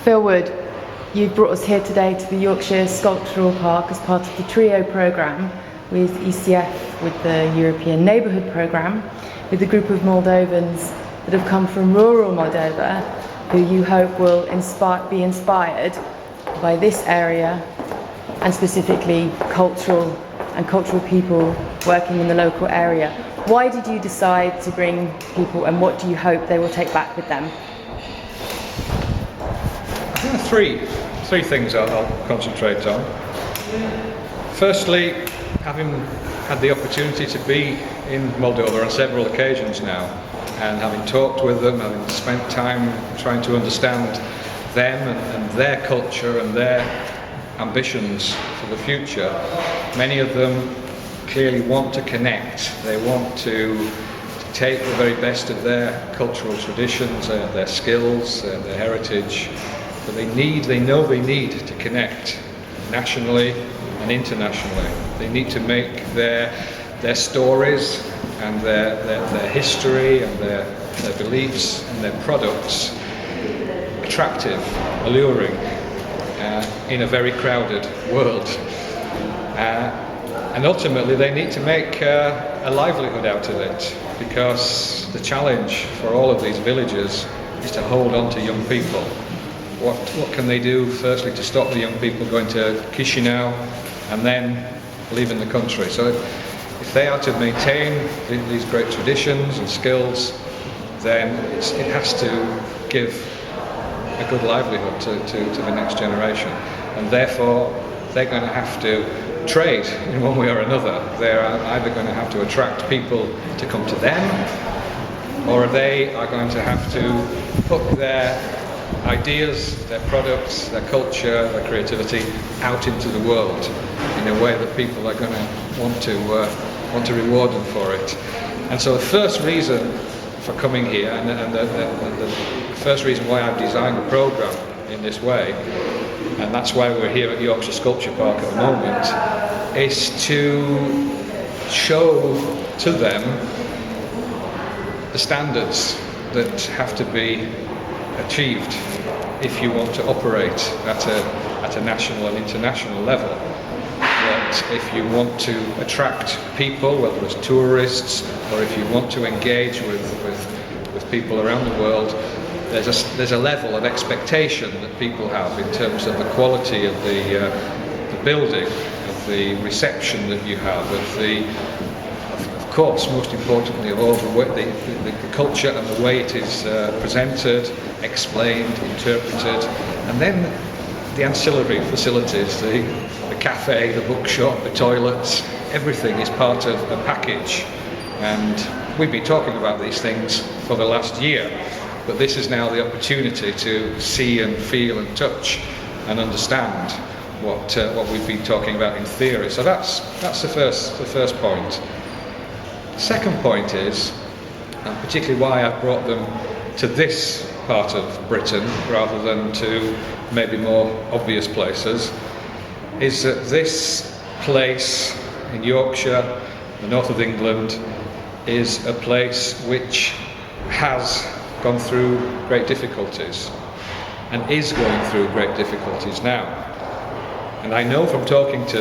Phil Wood, you've brought us here today to the Yorkshire Sculptural Park as part of the Trio programme with ECF, with the European Neighbourhood Programme, with a group of Moldovans that have come from rural Moldova, who you hope will be inspired by this area and specifically cultural people working in the local area. Why did you decide to bring people, and what do you hope they will take back with them? I think three things I'll concentrate on. Firstly, having had the opportunity to be in Moldova on several occasions now, and having talked with them, having spent time trying to understand them and their culture and their ambitions for the future, many of them clearly want to connect. They want to take the very best of their cultural traditions, their skills, their heritage, but they know they need to connect nationally and internationally. They need to make their stories and their history and their beliefs and their products attractive, alluring in a very crowded world. And ultimately they need to make a livelihood out of it, because the challenge for all of these villages is to hold on to young people. What can they do firstly to stop the young people going to Chisinau and then leaving the country? So if they are to maintain these great traditions and skills, then it has to give a good livelihood to the next generation, and therefore they're going to have to trade in one way or another. They're either going to have to attract people to come to them, or they are going to have to put their ideas, their products, their culture, their creativity out into the world in a way that people are going to want to reward them for it. And so the first reason for coming here, and the first reason why I've designed the programme in this way, and that's why we're here at Yorkshire Sculpture Park at the moment, is to show to them the standards that have to be achieved if you want to operate at a national and international level. That if you want to attract people, whether it's tourists or if you want to engage with people around the world, there's a level of expectation that people have in terms of the quality of the building, of the reception that you have, of course, most importantly of all, the culture and the way it is presented, explained, interpreted, and then the ancillary facilities, the cafe, the bookshop, the toilets, everything is part of a package. And we've been talking about these things for the last year, but this is now the opportunity to see and feel and touch and understand what we've been talking about in theory. So that's the first point. The second point is, and particularly why I've brought them to this part of Britain rather than to maybe more obvious places, is that this place in Yorkshire, the north of England, is a place which has gone through great difficulties and is going through great difficulties now. And I know from talking to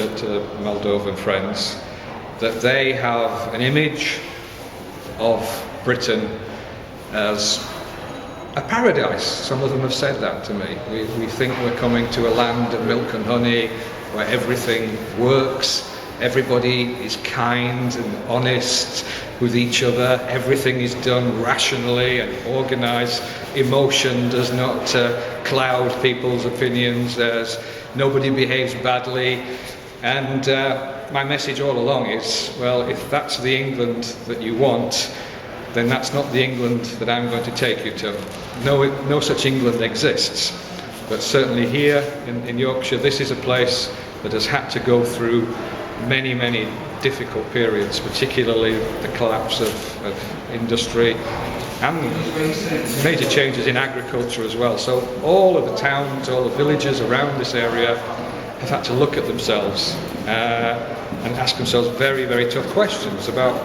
Moldovan friends that they have an image of Britain as a paradise. Some of them have said that to me. We think we're coming to a land of milk and honey where everything works, everybody is kind and honest with each other, everything is done rationally and organised, emotion does not cloud people's opinions, nobody behaves badly, and my message all along is, well, if that's the England that you want, then that's not the England that I'm going to take you to. No such England exists. But certainly here in Yorkshire, this is a place that has had to go through many, many difficult periods, particularly the collapse of industry and major changes in agriculture as well. So all of the towns, all the villages around this area have had to look at themselves and ask themselves very, very tough questions about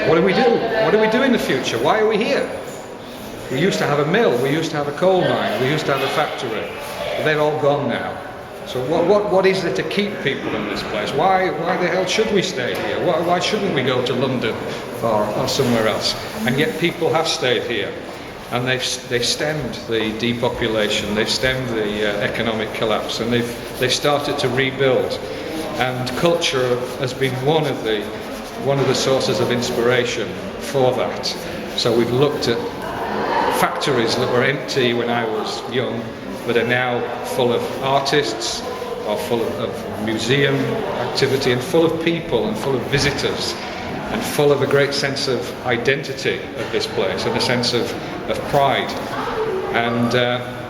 what do we do? What do we do in the future? Why are we here? We used to have a mill, we used to have a coal mine, we used to have a factory. But they're all gone now. So what is there to keep people in this place? Why the hell should we stay here? Why shouldn't we go to London or somewhere else? And yet people have stayed here. And they've stemmed the depopulation, they've stemmed the economic collapse, and they've started to rebuild. And culture has been one of the sources of inspiration for that. So we've looked at factories that were empty when I was young, but are now full of artists, or full of museum activity, and full of people, and full of visitors, and full of a great sense of identity of this place, and a sense of pride. And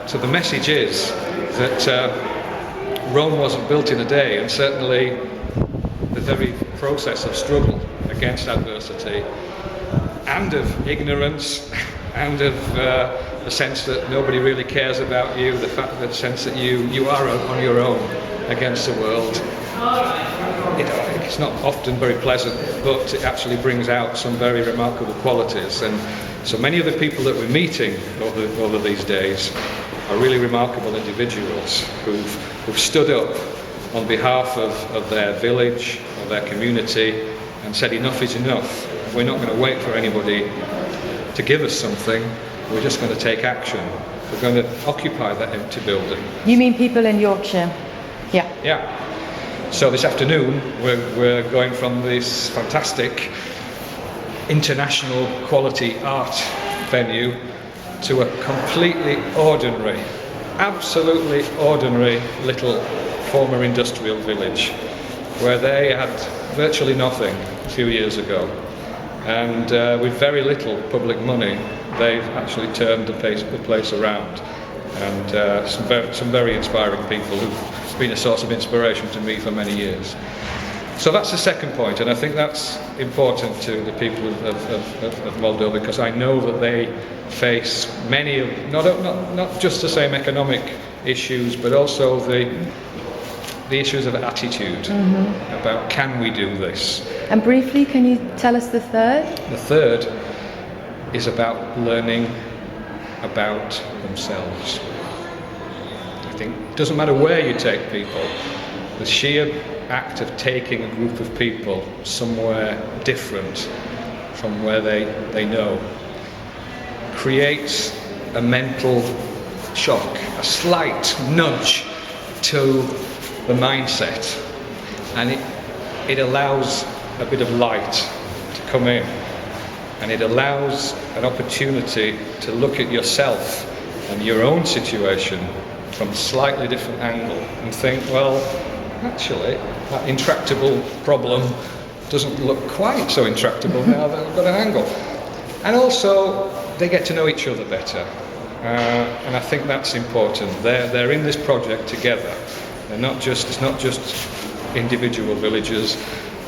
so the message is that Rome wasn't built in a day, and certainly the very process of struggle against adversity, and of ignorance, and of the sense that nobody really cares about you, the sense that you are on your own against the world. It's not often very pleasant, but it actually brings out some very remarkable qualities. And so many of the people that we're meeting over these days are really remarkable individuals who've stood up on behalf of their village, of their community, and said enough is enough. We're not going to wait for anybody to give us something. We're just going to take action. We're going to occupy that empty building. You mean people in Yorkshire? Yeah. Yeah. So this afternoon we're going from this fantastic international quality art venue to a completely ordinary, absolutely ordinary little former industrial village where they had virtually nothing a few years ago. And with very little public money, they've actually turned the place around. And some very inspiring people who've been a source of inspiration to me for many years. So that's the second point, and I think that's important to the people of Moldova, because I know that they face many of, not just the same economic issues, but also the issues of attitude, about can we do this? And briefly, can you tell us the third? The third is about learning about themselves. I think it doesn't matter where you take people, the sheer act of taking a group of people somewhere different from where they know creates a mental shock, a slight nudge to the mindset, and it allows a bit of light to come in, and it allows an opportunity to look at yourself and your own situation from a slightly different angle and think, well, actually that intractable problem doesn't look quite so intractable now that I've got an angle. And also they get to know each other better, and I think that's important. They're in this project together. It's not just individual villagers.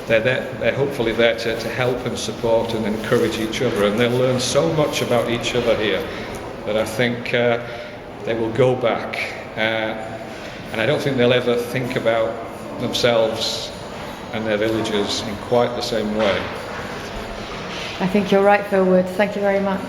They're hopefully there to help and support and encourage each other, and they'll learn so much about each other here that I think they will go back, and I don't think they'll ever think about themselves and their villages in quite the same way. I think you're right, Phil Wood. Thank you very much.